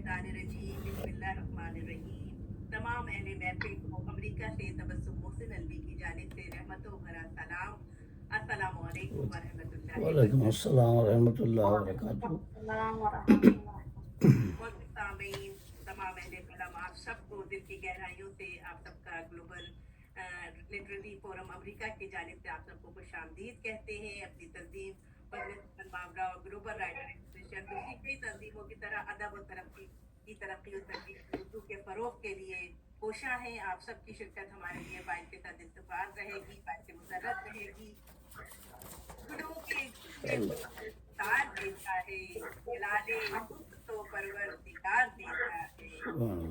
मिनश्शैतानिर्रजीम बिस्मिल्लाहिर्रहमानिर्रहीम। तमाम अहले महफिल को अमेरिका से तबस्सुम मोहसिन अलवी की जानिब से रहमतों भरा सलाम। अस्सलामु अलैकुम व रहमतुल्लाहि व वालेकुम बरकातहू। अस्सलाम वरहमतुल्लाहि वबरकातुहू। मोहतरम सामीन, तमाम अहले कलम, आप सबको दिल की गहराइयों से आप सबका ग्लोबल लिटरेरी फोरम अमेरिका की जानिब से आप सबको खुश आमदीद कहते हैं। अपनी तंजीम मामला और ग्लोबल राइटर एसोसिएशन दूसरी कई तंजीमों की तरह अदब और तरक्की और तजदीद उर्दू के फ़रोग़ के लिए कोशा है। आप सबकी शिरकत हमारे लिए बाइस इत्तेफाक रहेगी, बाइस मुसर्रत रहेगी। गुलों के ताज देता है, खिलाने तो परवरदिगार देता है।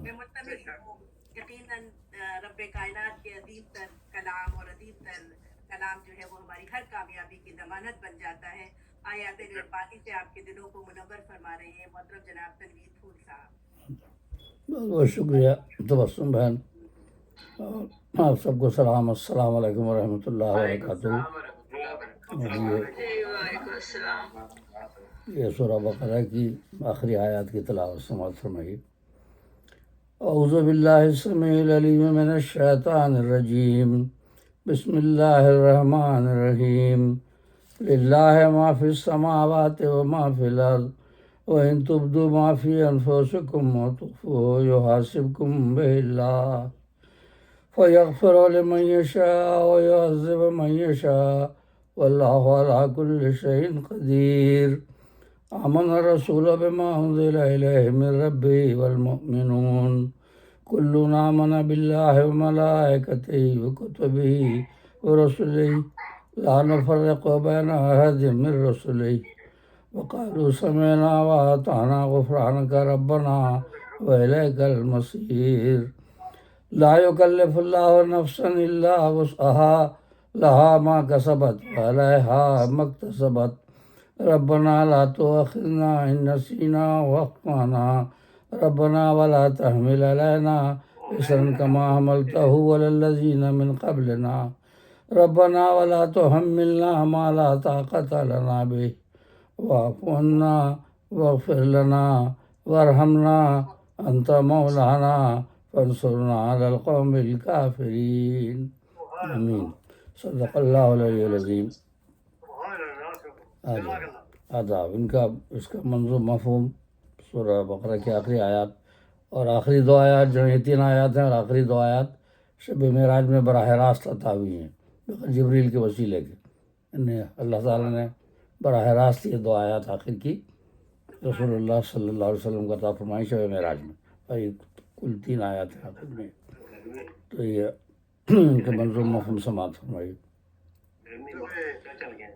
मैं मुंतज़िर हूँ, यकीनन रब्बे कायनात के अजीम तर कलाम और अजीम तर कलाम जो है वो हमारी हर कामयाबी की ज़मानत बन जाता है। आयात रब्बानी से आपके दिलों को मुनव्वर फरमा रहे हैं मोहतरम जनाब तनवीर फूल साहब। बहुत बहुत शुक्रिया तबस्सुम बहन, और आप सबको सलाम, अस्सलाम वालेकुम वरहमतुल्लाहि वबरकातुहू। ये सूरह बकरा की आखिरी आयत की तिलावत समाअत फरमाइए। औज़ु बिल्लाहि समीउल अलीम मिनश्शैतानिर रजीम, बिस्मिल्लाहिर्रहमानिर रहीम। लिल्लाहि मा फिस समावाति व मा फिल अर्द व इन तुब्दू मा फी अनफुसिकुम व तुख्फूहु युहासिबकुम बिहिल्लाह फयग़फ़िरु लिमन यशाअ व युअज़्ज़िबु मन यशाअ वल्लाहु अला कुल्लि शैइन क़दीर। आमन रसूल बिमा उन्ज़िला इलैहि मिन रब्बिही वल मुअ्मिनून कुल्लुन आमन बिल्लाहि व मलाइकतिही व कुतुबिही व रुसुलिही ला नुफ़र्रिक़ु बैन अहदिम मिन रुसुलिही वक़ालू समिअना व अताना गुफ़्रानक रब्बना व इलैकल मसीर। ला युकल्लिफ़ुल्लाहु नफ़्सन इल्ला वुस्अहा लहा मा कसबत व अलैहा मक्तसबत रब्बना ला तुअख़िज़ना इन नसीना व अख़्ताना रब्बना वला तहमिल अलैना इसरन कमा हमलतहु अलल्लज़ीना मिन क़ब्लिना रब्बना वला तुहम्मिलना मा ला ताक़त लना बिही वाफ़ु अन्ना वग़फ़िर लना वरहमना अंत मौलाना फंसुरना अलल क़ौमिल काफ़िरीन। आमीन। सदक़ल्लाहुल अलीयुल अज़ीम। आदाब इनका इसका मंजूर मफ़हूम सूरह बकरा की आखिरी आयत और आखिरी दो आयत जो ये तीन आयत हैं और आखिरी दो आयत शब मेराज में बराह रास्त अता हुई हैं जिब्रील के वसीले के। इन्हें अल्लाह ताला ने बराह रास्त ये दो आयत आखिर की रसूलुल्लाह सल्लल्लाहु अलैहि वसल्लम का फरमाइश शब मेराज में, और ये कुल तीन आयत हैं आखिर में। तो ये इनके मंजूर मफ़हूम समाअत फरमाइए।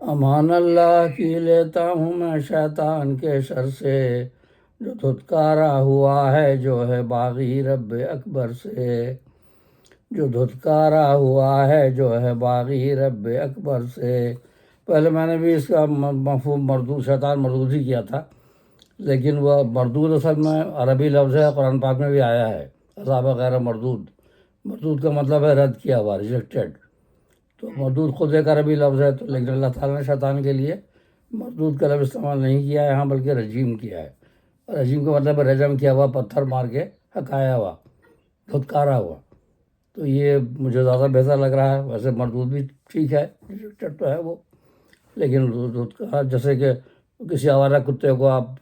अमान अल्लाह की लेता हूँ मैं शैतान के शर से, जो धुतकारा हुआ है जो है बागी रब अकबर से। जो धुतकारा हुआ है जो है बागी रब अकबर से। पहले मैंने भी इसका मफ़हूम मरदूद, शैतान मरदूद ही किया था, लेकिन वह मरदूद असल में अरबी लफ्ज़ है, कुरान पाक में भी आया है अज़ाब गैर मरदूद। मरदूद का मतलब है रद्द किया हुआ, रिजेक्टेड। तो मरदूद खुद एक अरबी लफ्ज़ है, तो लेकिन अल्लाह ताला ने शैतान के लिए मरदूद का लफ्ज़ इस्तेमाल नहीं किया है यहाँ, बल्कि रजीम किया है। रजीम का मतलब है रजम किया हुआ, पत्थर मार के हकाया हुआ, धुतकारा हुआ। तो ये मुझे ज़्यादा बेहतर लग रहा है। वैसे मरदूद भी ठीक है, रिजेक्टेड तो है वो, लेकिन धुतकार जैसे कि किसी आवारा कुत्ते को आप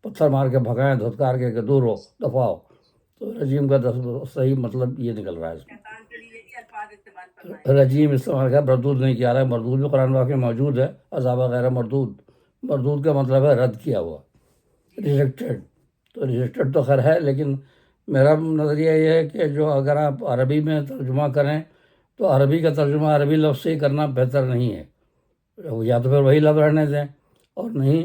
पत्थर मार के भगाएं, धुतकार के दूर हो, दफाओ, तो रजीम का सही मतलब ये निकल रहा है इसमें। रजीम इस्तेमाल किया, मरदूद नहीं किया रहा है। मरदूद भी कुरान पाक में मौजूद है, अज़ाब गैर मरदूद। मरदूद का मतलब है रद्द किया हुआ, रिजेक्टेड। तो रिजेक्टेड तो खैर है, लेकिन मेरा नज़रिया ये है कि जो अगर आप अरबी में तर्जुमा करें तो अरबी का तर्जुमा अरबी लफ्ज़ से ही करना बेहतर नहीं है। या तो फिर वही लफ्ज़ रहने दें, और नहीं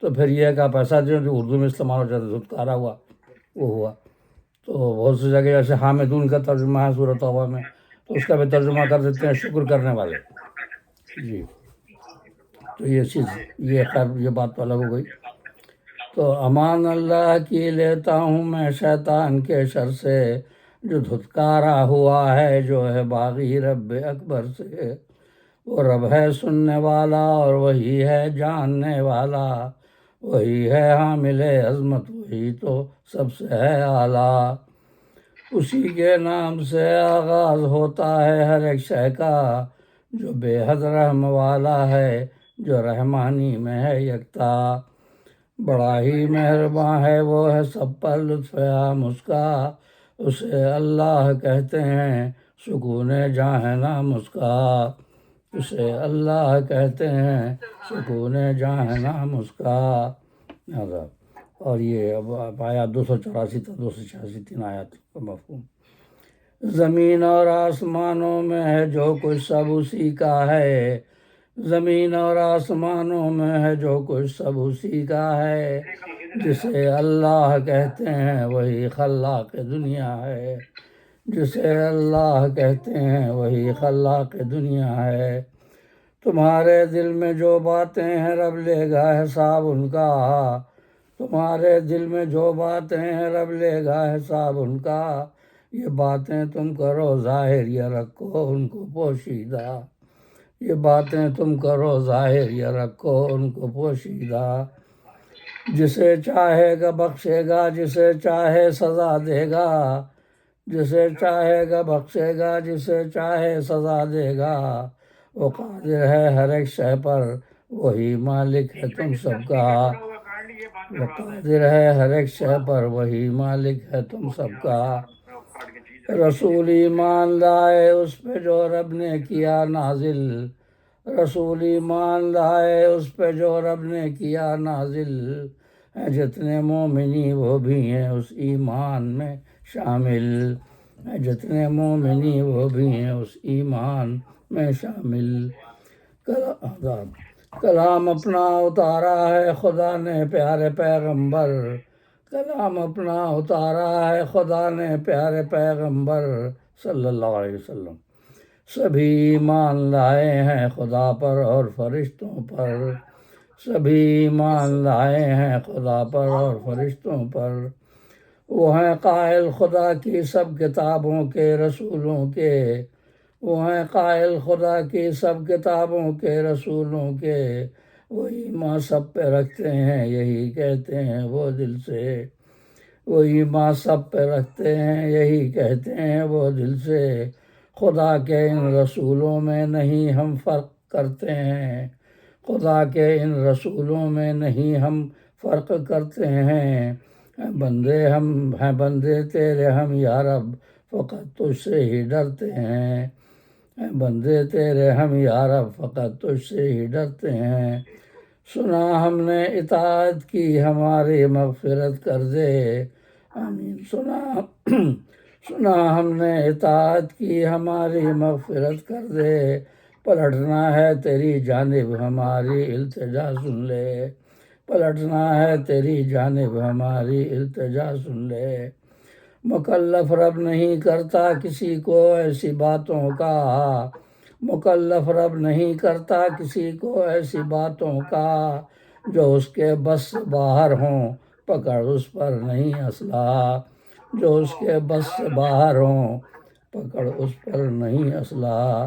तो फिर यह है कि आप ऐसा दें जो उर्दू में इस्तेमाल हो जाता है, धुतकारा हुआ वो हुआ। तो बहुत सी जगह जैसे हामिदून का तर्जुमा है सूरह तौबा में, तो उसका भी तर्जुमा कर देते हैं शुक्र करने वाले जी। तो ये चीज़, ये खैर ये बात तो अलग हो गई। तो अमान अल्लाह की लेता हूँ मैं शैतान के शर से, जो धुतकारा हुआ है जो है बागी रब अकबर से। वो रब है सुनने वाला और वही है जानने वाला, وہی ہے حامل عظمت، وہی تو سب سے ہے اعلیٰ۔ اسی کے نام سے آغاز ہوتا ہے ہر ایک شے کا، جو بے حد رحم والا ہے، جو رحمانی میں ہے یکتا۔ بڑا ہی مہرباں ہے، وہ ہے سب پر لطف عام اس کا، اسے اللہ کہتے ہیں سکون جاں ہے نام اس کا، اسے اللہ کہتے ہیں سکون جاں ہے نام اس کا۔ اور یہ اب آیات 284 تا 286 3 آیات کا مفہوم۔ زمین اور آسمانوں میں ہے جو کچھ سب اسی کا ہے، زمین اور آسمانوں میں ہے جو کچھ سب اسی کا ہے، جسے اللہ کہتے ہیں وہی خلاق دنیا ہے، جسے اللہ کہتے ہیں وہی خلاق دنیا ہے۔ تمہارے دل میں جو باتیں ہیں رب لے گا حساب ان کا، تمہارے دل میں جو باتیں ہیں رب لے گا حساب ان کا، یہ باتیں تم کرو ظاہر یا رکھو ان کو پوشیدہ، یہ باتیں تم کرو ظاہر یا رکھو ان کو پوشیدہ۔ جسے چاہے گا بخشے گا، جسے چاہے سزا دے گا، جسے چاہے گا بخشے گا، جسے چاہے سزا دے گا، وہ قادر ہے ہر ایک شے پر، وہی مالک ہے تم سب کا، وہ قادر ہے ہر ایک شے پر، وہی مالک ہے تم سب کا۔ رسول ایمان لائے اس پہ جو رب نے کیا نازل، رسول ایمان لائے اس پہ جو رب نے کیا نازل، ہیں جتنے مومنی وہ بھی ہیں اس ایمان میں شامل، ہیں جتنے مومنی وہ بھی ہیں اس ایمان میں شامل۔ کلام اپنا اتارا ہے خدا نے پیارے پیغمبر، کلام اپنا اتارا ہے خدا نے پیارے پیغمبر صلی اللہ علیہ وسلم، سبھی ایمان لائے ہیں خدا پر اور فرشتوں پر، سبھی ایمان لائے ہیں خدا پر اور فرشتوں پر۔ وہ ہیں قائل خدا کی سب کتابوں کے رسولوں کے، وہ ہیں قائل خدا کی سب کتابوں کے رسولوں کے، وہی ماں سب پہ رکھتے ہیں یہی کہتے ہیں وہ دل سے، وہی ماں سب پہ رکھتے ہیں یہی کہتے ہیں وہ دل سے۔ خدا کے ان رسولوں میں نہیں ہم فرق کرتے ہیں، خدا کے ان رسولوں میں نہیں ہم فرق کرتے ہیں، ہیں بندے تیرے ہم یا رب فقط تجھ سے ہی ڈرتے ہیں، ہیں بندے تیرے ہم یا رب فقط تجھ سے ہی ڈرتے ہیں۔ سنا ہم نے اطاعت کی ہماری مغفرت کر دے، آمین۔ سنا ہم نے اطاعت کی ہماری مغفرت کر دے، پلٹنا ہے تیری جانب ہماری التجا سن لے، پلٹنا ہے تیری جانب ہماری التجا سن لے۔ مکلف رب نہیں کرتا کسی کو ایسی باتوں کا، مکلف رب نہیں کرتا کسی کو ایسی باتوں کا، جو اس کے بس سے باہر ہوں پکڑ اس پر نہیں اسلحہ، جو اس کے بس سے باہر ہوں پکڑ اس پر نہیں اسلحہ۔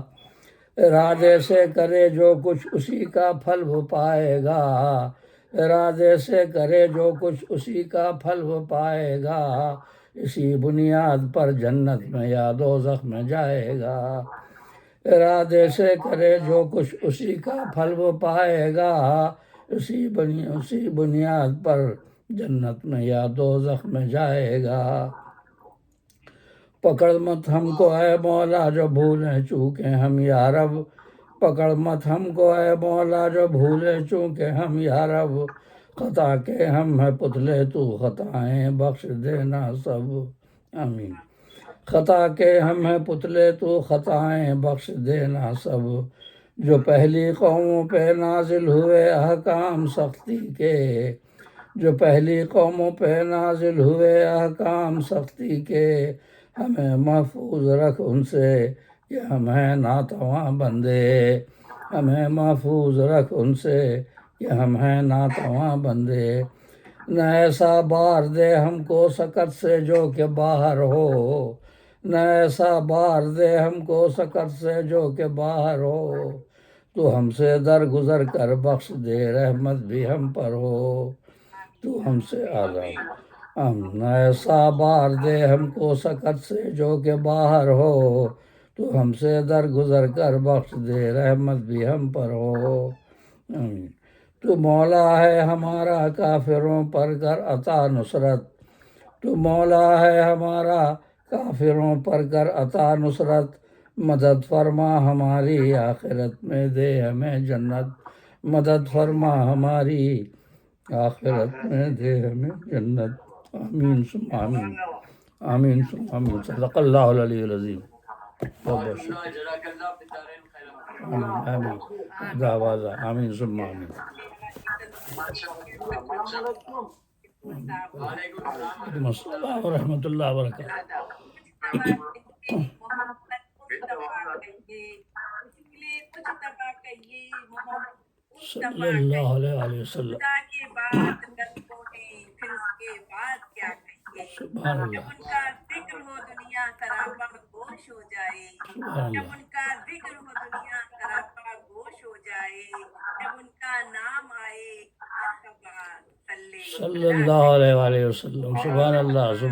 ارادے سے کرے جو کچھ اسی کا پھل وہ پائے گا، ارادے سے کرے جو کچھ اسی کا پھل وہ پائے گا، اسی بنیاد پر جنت میں یا دوزخ میں جائے گا، ارادے سے کرے جو کچھ اسی کا پھل وہ پائے گا، اسی بنیاد پر جنت میں یا دوزخ میں جائے گا۔ پکڑ مت ہم کو اے مولا جو بھولیں چوکیں ہم یا رب، پکڑ مت ہم کو اے مولا جو بھولے چونکے ہم یا رب، خطا کے ہم ہیں پتلے تو خطائیں بخش دینا سب، آمین۔ خطا کے ہم ہیں پتلے تو خطائیں بخش دینا سب، جو پہلی قوموں پہ نازل ہوئے احکام سختی کے، جو پہلی قوموں پہ نازل ہوئے احکام سختی کے، ہمیں محفوظ رکھ ان سے کہ ہم ہیں ناتواں بندے، ہمیں محفوظ رکھ ان سے کہ ہم ہیں ناتواں بندے۔ نہ ایسا بار دے ہم کو سکت سے جو کہ باہر ہو، نہ ایسا بار دے ہم کو سکت سے جو کہ باہر ہو، تو ہم سے درگزر کر بخش دے رحمت بھی ہم پر ہو، تو ہم سے اعلیٰ. ہم ایسا بار دے ہم کو سکت سے جو کہ باہر ہو. تو ہم سے درگزر کر بخش دے رحمت بھی ہم پر ہو. آمین. تو مولا ہے ہمارا کافروں پر کر عطا نصرت. تو مولا ہے ہمارا کافروں پر کر عطا نصرت. مدد فرما ہماری آخرت میں دے ہمیں جنت. مدد فرما ہماری آخرت میں دے ہمیں جنت. آمین ثم آمین. آمین ثم آمین. صدق اللہ العلی العظیم. بہت بہت شکریہ. آمین آمین. خدا والا. آمین ثم آمین. وعلیکم السلام ورحمۃ اللہ وبرکاتہ. صلی اللہ علیہ وسلم. خدا کے بعد کرتوں نے پھر اس کے بعد کیا کہیے. سبحان جب اللہ. ان کا ذکر ہو دنیا سراپا گوش ہو جائے. سبحان جب اللہ. ان کا ذکر ہو دنیا سراپا گوش ہو جائے. جب ان کا نام آئے مرحبا صلی صلی اللہ علیہ وسلم. سبحان اللہ. سبحان